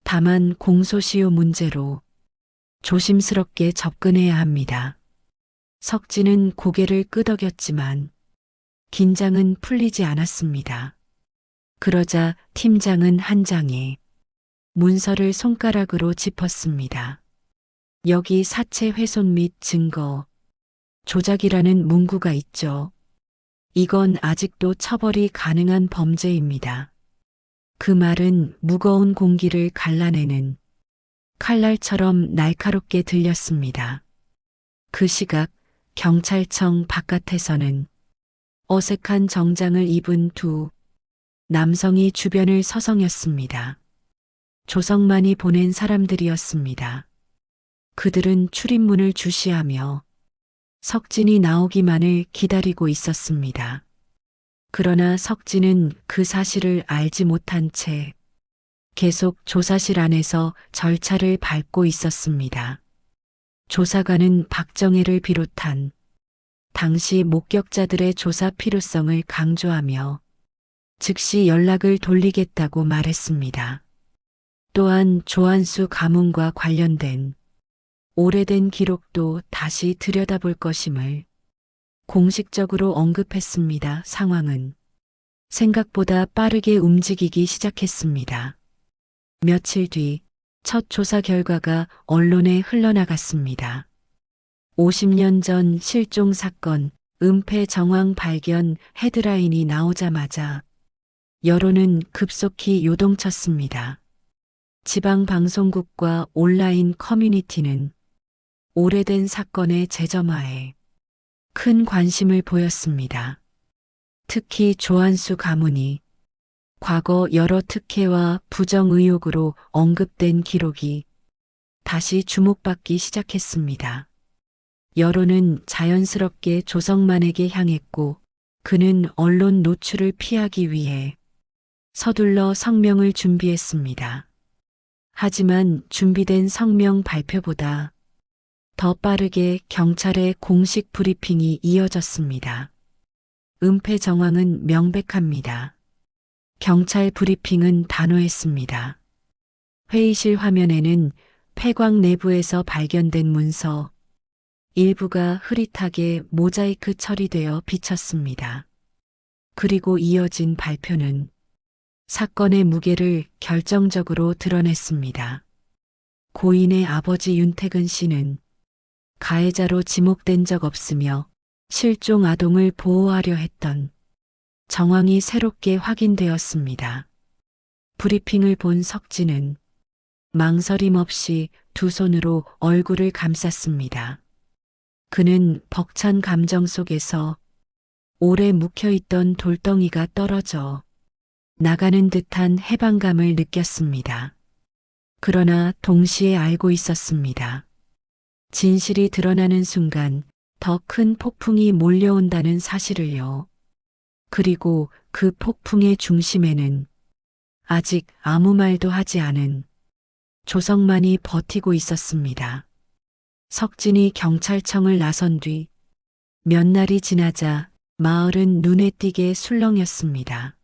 [SPEAKER 1] 다만 공소시효 문제로 조심스럽게 접근해야 합니다. 석진은 고개를 끄덕였지만 긴장은 풀리지 않았습니다. 그러자 팀장은 한 장에 문서를 손가락으로 짚었습니다. 여기 사체 훼손 및 증거, 조작이라는 문구가 있죠. 이건 아직도 처벌이 가능한 범죄입니다. 그 말은 무거운 공기를 갈라내는 칼날처럼 날카롭게 들렸습니다. 그 시각 경찰청 바깥에서는 어색한 정장을 입은 두 남성이 주변을 서성였습니다. 조성만이 보낸 사람들이었습니다. 그들은 출입문을 주시하며 석진이 나오기만을 기다리고 있었습니다. 그러나 석진은 그 사실을 알지 못한 채 계속 조사실 안에서 절차를 밟고 있었습니다. 조사관은 박정혜를 비롯한 당시 목격자들의 조사 필요성을 강조하며 즉시 연락을 돌리겠다고 말했습니다. 또한 조한수 가문과 관련된 오래된 기록도 다시 들여다볼 것임을 공식적으로 언급했습니다. 상황은 생각보다 빠르게 움직이기 시작했습니다. 며칠 뒤 첫 조사 결과가 언론에 흘러나갔습니다. 50년 전 실종 사건, 은폐 정황 발견 헤드라인이 나오자마자 여론은 급속히 요동쳤습니다. 지방 방송국과 온라인 커뮤니티는 오래된 사건의 재점화에 큰 관심을 보였습니다. 특히 조한수 가문이 과거 여러 특혜와 부정 의혹으로 언급된 기록이 다시 주목받기 시작했습니다. 여론은 자연스럽게 조성만에게 향했고 그는 언론 노출을 피하기 위해 서둘러 성명을 준비했습니다. 하지만 준비된 성명 발표보다 더 빠르게 경찰의 공식 브리핑이 이어졌습니다. 은폐 정황은 명백합니다. 경찰 브리핑은 단호했습니다. 회의실 화면에는 폐광 내부에서 발견된 문서 일부가 흐릿하게 모자이크 처리되어 비쳤습니다. 그리고 이어진 발표는 사건의 무게를 결정적으로 드러냈습니다. 고인의 아버지 윤태근 씨는 가해자로 지목된 적 없으며 실종 아동을 보호하려 했던 정황이 새롭게 확인되었습니다. 브리핑을 본 석진은 망설임 없이 두 손으로 얼굴을 감쌌습니다. 그는 벅찬 감정 속에서 오래 묵혀있던 돌덩이가 떨어져 나가는 듯한 해방감을 느꼈습니다. 그러나 동시에 알고 있었습니다. 진실이 드러나는 순간 더 큰 폭풍이 몰려온다는 사실을요. 그리고 그 폭풍의 중심에는 아직 아무 말도 하지 않은 조성만이 버티고 있었습니다. 석진이 경찰청을 나선 뒤 몇 날이 지나자 마을은 눈에 띄게 술렁였습니다.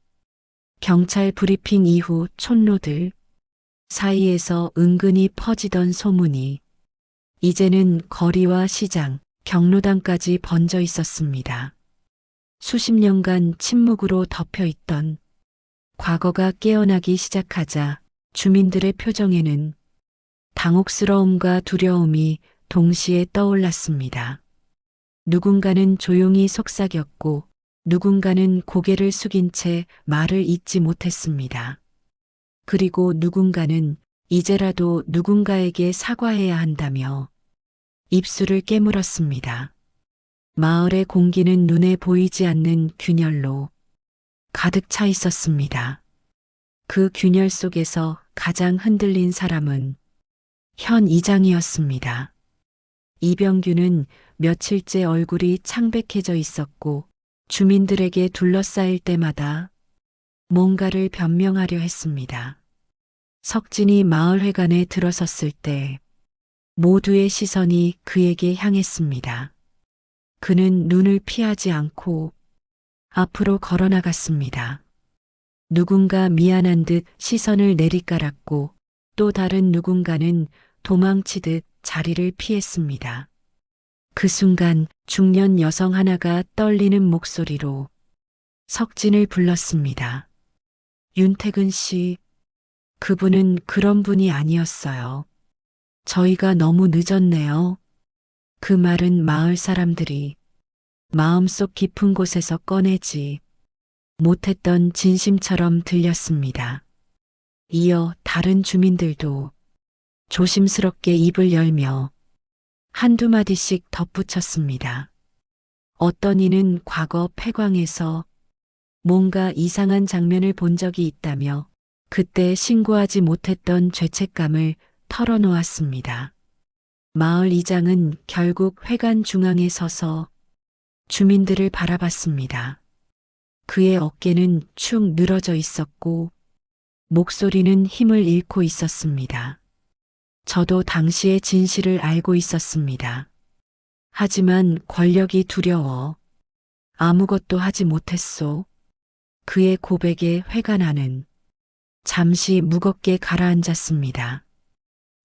[SPEAKER 1] 경찰 브리핑 이후 촌로들 사이에서 은근히 퍼지던 소문이 이제는 거리와 시장, 경로당까지 번져 있었습니다. 수십 년간 침묵으로 덮여 있던 과거가 깨어나기 시작하자 주민들의 표정에는 당혹스러움과 두려움이 동시에 떠올랐습니다. 누군가는 조용히 속삭였고 누군가는 고개를 숙인 채 말을 잇지 못했습니다. 그리고 누군가는 이제라도 누군가에게 사과해야 한다며 입술을 깨물었습니다. 마을의 공기는 눈에 보이지 않는 균열로 가득 차 있었습니다. 그 균열 속에서 가장 흔들린 사람은 현 이장이었습니다. 이병규는 며칠째 얼굴이 창백해져 있었고 주민들에게 둘러싸일 때마다 뭔가를 변명하려 했습니다. 석진이 마을회관에 들어섰을 때 모두의 시선이 그에게 향했습니다. 그는 눈을 피하지 않고 앞으로 걸어나갔습니다. 누군가 미안한 듯 시선을 내리깔았고 또 다른 누군가는 도망치듯 자리를 피했습니다. 그 순간 중년 여성 하나가 떨리는 목소리로 석진을 불렀습니다. 윤태근 씨, 그분은 그런 분이 아니었어요. 저희가 너무 늦었네요. 그 말은 마을 사람들이 마음속 깊은 곳에서 꺼내지 못했던 진심처럼 들렸습니다. 이어 다른 주민들도 조심스럽게 입을 열며 한두 마디씩 덧붙였습니다. 어떤 이는 과거 폐광에서 뭔가 이상한 장면을 본 적이 있다며 그때 신고하지 못했던 죄책감을 털어놓았습니다. 마을 이장은 결국 회관 중앙에 서서 주민들을 바라봤습니다. 그의 어깨는 축 늘어져 있었고 목소리는 힘을 잃고 있었습니다. 저도 당시의 진실을 알고 있었습니다. 하지만 권력이 두려워 아무것도 하지 못했소. 그의 고백에 회관안은 잠시 무겁게 가라앉았습니다.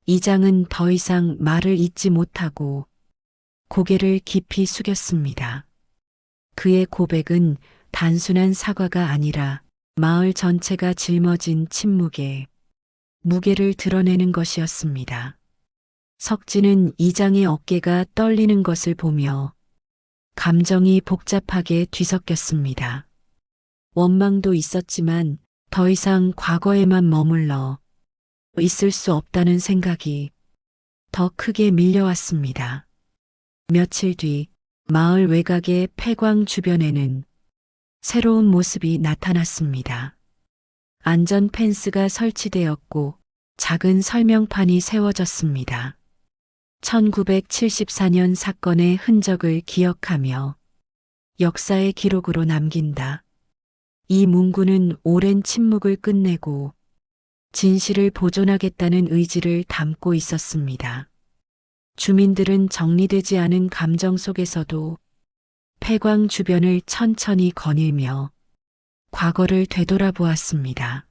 [SPEAKER 1] 이장은 더 이상 말을 잇지 못하고 고개를 깊이 숙였습니다. 그의 고백은 단순한 사과가 아니라 마을 전체가 짊어진 침묵에 무게를 드러내는 것이었습니다. 석진은 이장의 어깨가 떨리는 것을 보며 감정이 복잡하게 뒤섞였습니다. 원망도 있었지만 더 이상 과거에만 머물러 있을 수 없다는 생각이 더 크게 밀려왔습니다. 며칠 뒤 마을 외곽의 폐광 주변에는 새로운 모습이 나타났습니다. 안전 펜스가 설치되었고 작은 설명판이 세워졌습니다. 1974년 사건의 흔적을 기억하며 역사의 기록으로 남긴다. 이 문구는 오랜 침묵을 끝내고 진실을 보존하겠다는 의지를 담고 있었습니다. 주민들은 정리되지 않은 감정 속에서도 폐광 주변을 천천히 거닐며 과거를 되돌아보았습니다.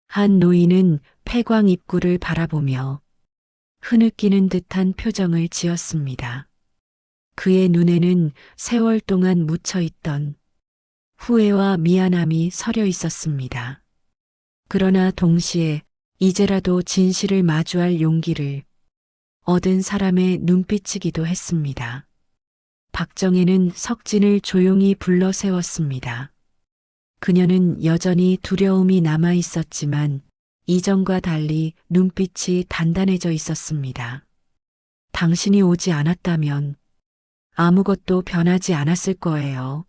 [SPEAKER 1] 한 노인은 폐광 입구를 바라보며 흐느끼는 듯한 표정을 지었습니다. 그의 눈에는 세월 동안 묻혀있던 후회와 미안함이 서려 있었습니다. 그러나 동시에 이제라도 진실을 마주할 용기를 얻은 사람의 눈빛이기도 했습니다. 박정혜는 석진을 조용히 불러 세웠습니다. 그녀는 여전히 두려움이 남아 있었지만 이전과 달리 눈빛이 단단해져 있었습니다. 당신이 오지 않았다면 아무것도 변하지 않았을 거예요.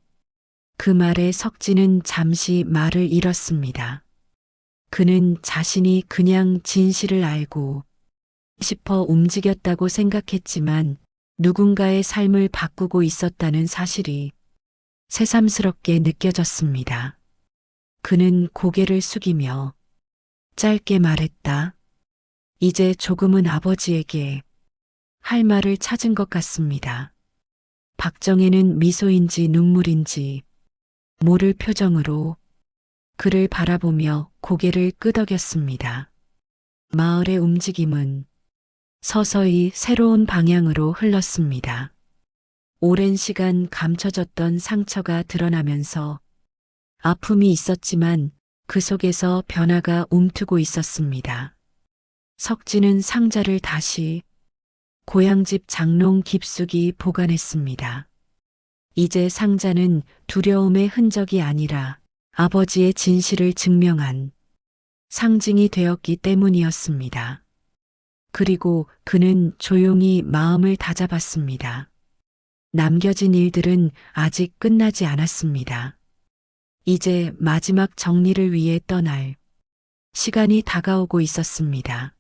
[SPEAKER 1] 그 말에 석진은 잠시 말을 잃었습니다. 그는 자신이 그냥 진실을 알고 싶어 움직였다고 생각했지만 누군가의 삶을 바꾸고 있었다는 사실이 새삼스럽게 느껴졌습니다. 그는 고개를 숙이며 짧게 말했다. 이제 조금은 아버지에게 할 말을 찾은 것 같습니다. 박정혜는 미소인지 눈물인지 모를 표정으로 그를 바라보며 고개를 끄덕였습니다. 마을의 움직임은 서서히 새로운 방향으로 흘렀습니다. 오랜 시간 감춰졌던 상처가 드러나면서 아픔이 있었지만 그 속에서 변화가 움트고 있었습니다. 석진은 상자를 다시 고향집 장롱 깊숙이 보관했습니다. 이제 상자는 두려움의 흔적이 아니라 아버지의 진실을 증명한 상징이 되었기 때문이었습니다. 그리고 그는 조용히 마음을 다잡았습니다. 남겨진 일들은 아직 끝나지 않았습니다. 이제 마지막 정리를 위해 떠날 시간이 다가오고 있었습니다.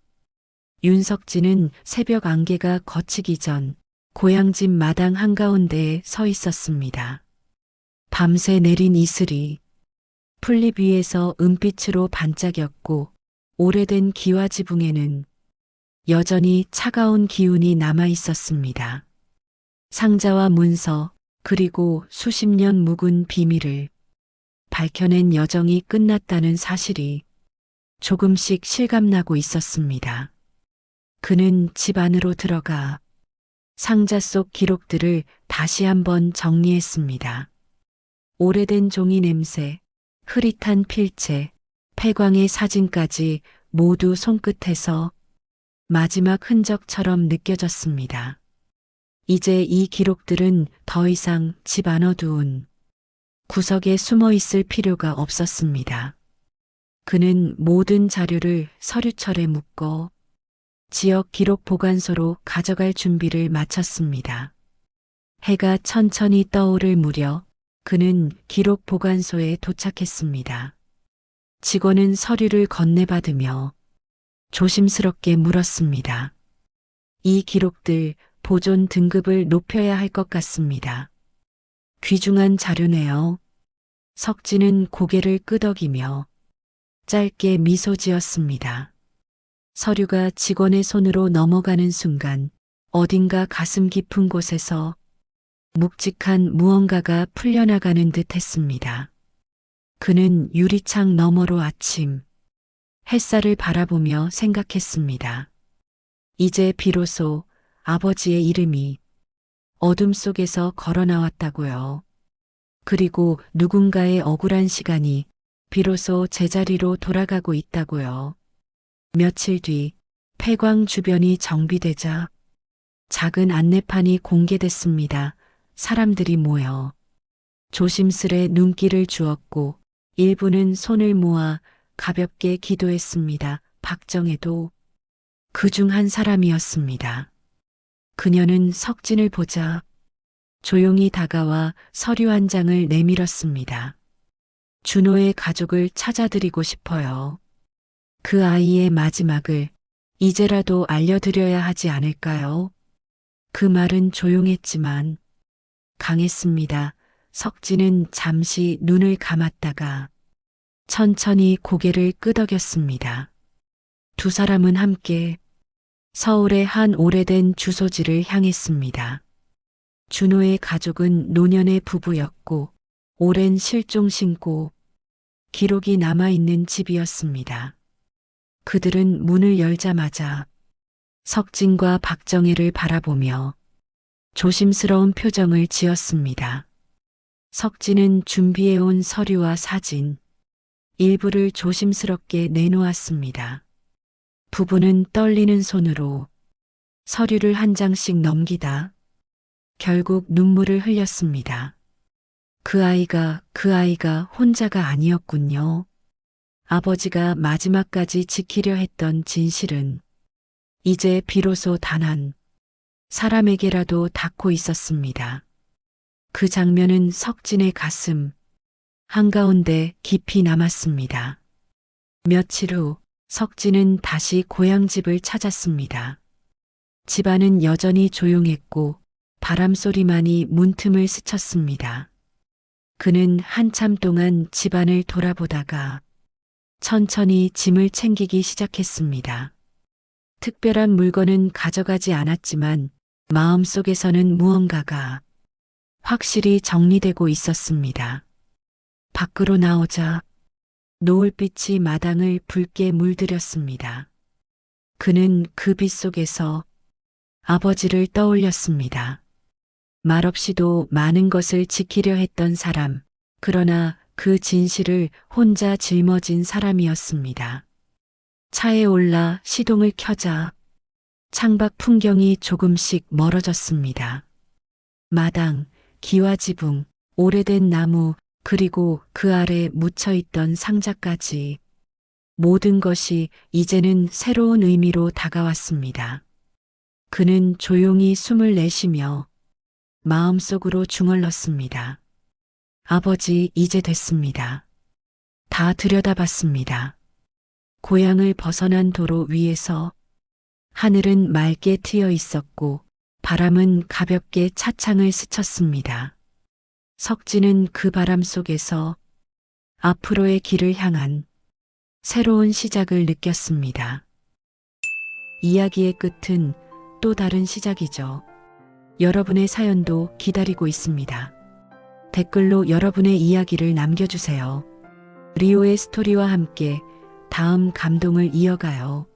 [SPEAKER 1] 윤석진은 새벽 안개가 걷히기 전 고향집 마당 한가운데에 서 있었습니다. 밤새 내린 이슬이 풀잎 위에서 은빛으로 반짝였고 오래된 기와 지붕에는 여전히 차가운 기운이 남아 있었습니다. 상자와 문서 그리고 수십 년 묵은 비밀을 밝혀낸 여정이 끝났다는 사실이 조금씩 실감나고 있었습니다. 그는 집 안으로 들어가 상자 속 기록들을 다시 한번 정리했습니다. 오래된 종이 냄새, 흐릿한 필체, 폐광의 사진까지 모두 손끝에서 마지막 흔적처럼 느껴졌습니다. 이제 이 기록들은 더 이상 집 안 어두운 구석에 숨어 있을 필요가 없었습니다. 그는 모든 자료를 서류철에 묶어 지역 기록 보관소로 가져갈 준비를 마쳤습니다. 해가 천천히 떠오를 무렵 그는 기록 보관소에 도착했습니다. 직원은 서류를 건네받으며 조심스럽게 물었습니다. 이 기록들 보존 등급을 높여야 할 것 같습니다. 귀중한 자료네요. 석진은 고개를 끄덕이며 짧게 미소 지었습니다. 서류가 직원의 손으로 넘어가는 순간 어딘가 가슴 깊은 곳에서 묵직한 무언가가 풀려나가는 듯 했습니다. 그는 유리창 너머로 아침 햇살을 바라보며 생각했습니다. 이제 비로소 아버지의 이름이 어둠 속에서 걸어 나왔다고요. 그리고 누군가의 억울한 시간이 비로소 제자리로 돌아가고 있다고요. 며칠 뒤 폐광 주변이 정비되자 작은 안내판이 공개됐습니다. 사람들이 모여 조심스레 눈길을 주었고 일부는 손을 모아 가볍게 기도했습니다. 박정혜도 그 중 한 사람이었습니다. 그녀는 석진을 보자 조용히 다가와 서류 한 장을 내밀었습니다. 준호의 가족을 찾아드리고 싶어요. 그 아이의 마지막을 이제라도 알려드려야 하지 않을까요? 그 말은 조용했지만 강했습니다. 석진은 잠시 눈을 감았다가 천천히 고개를 끄덕였습니다. 두 사람은 함께 서울의 한 오래된 주소지를 향했습니다. 준호의 가족은 노년의 부부였고 오랜 실종 신고 기록이 남아있는 집이었습니다. 그들은 문을 열자마자 석진과 박정혜를 바라보며 조심스러운 표정을 지었습니다. 석진은 준비해온 서류와 사진, 일부를 조심스럽게 내놓았습니다. 부부는 떨리는 손으로 서류를 한 장씩 넘기다 결국 눈물을 흘렸습니다. 그 아이가 혼자가 아니었군요. 아버지가 마지막까지 지키려 했던 진실은 이제 비로소 단 한 사람에게라도 닿고 있었습니다. 그 장면은 석진의 가슴 한가운데 깊이 남았습니다. 며칠 후 석진은 다시 고향집을 찾았습니다. 집안은 여전히 조용했고 바람소리만이 문틈을 스쳤습니다. 그는 한참 동안 집안을 돌아보다가 천천히 짐을 챙기기 시작했습니다. 특별한 물건은 가져가지 않았지만 마음속에서는 무언가가 확실히 정리되고 있었습니다. 밖으로 나오자 노을빛이 마당을 붉게 물들였습니다. 그는 그 빛 속에서 아버지를 떠올렸습니다. 말없이도 많은 것을 지키려 했던 사람, 그러나 그 진실을 혼자 짊어진 사람이었습니다. 차에 올라 시동을 켜자 창밖 풍경이 조금씩 멀어졌습니다. 마당, 기와지붕, 오래된 나무, 그리고 그 아래 묻혀있던 상자까지 모든 것이 이제는 새로운 의미로 다가왔습니다. 그는 조용히 숨을 내쉬며 마음속으로 중얼렀습니다. 아버지, 이제 됐습니다. 다 들여다봤습니다. 고향을 벗어난 도로 위에서 하늘은 맑게 트여 있었고 바람은 가볍게 차창을 스쳤습니다. 석진은 그 바람 속에서 앞으로의 길을 향한 새로운 시작을 느꼈습니다. 이야기의 끝은 또 다른 시작이죠. 여러분의 사연도 기다리고 있습니다. 댓글로 여러분의 이야기를 남겨주세요. 리오의 스토리와 함께 다음 감동을 이어가요.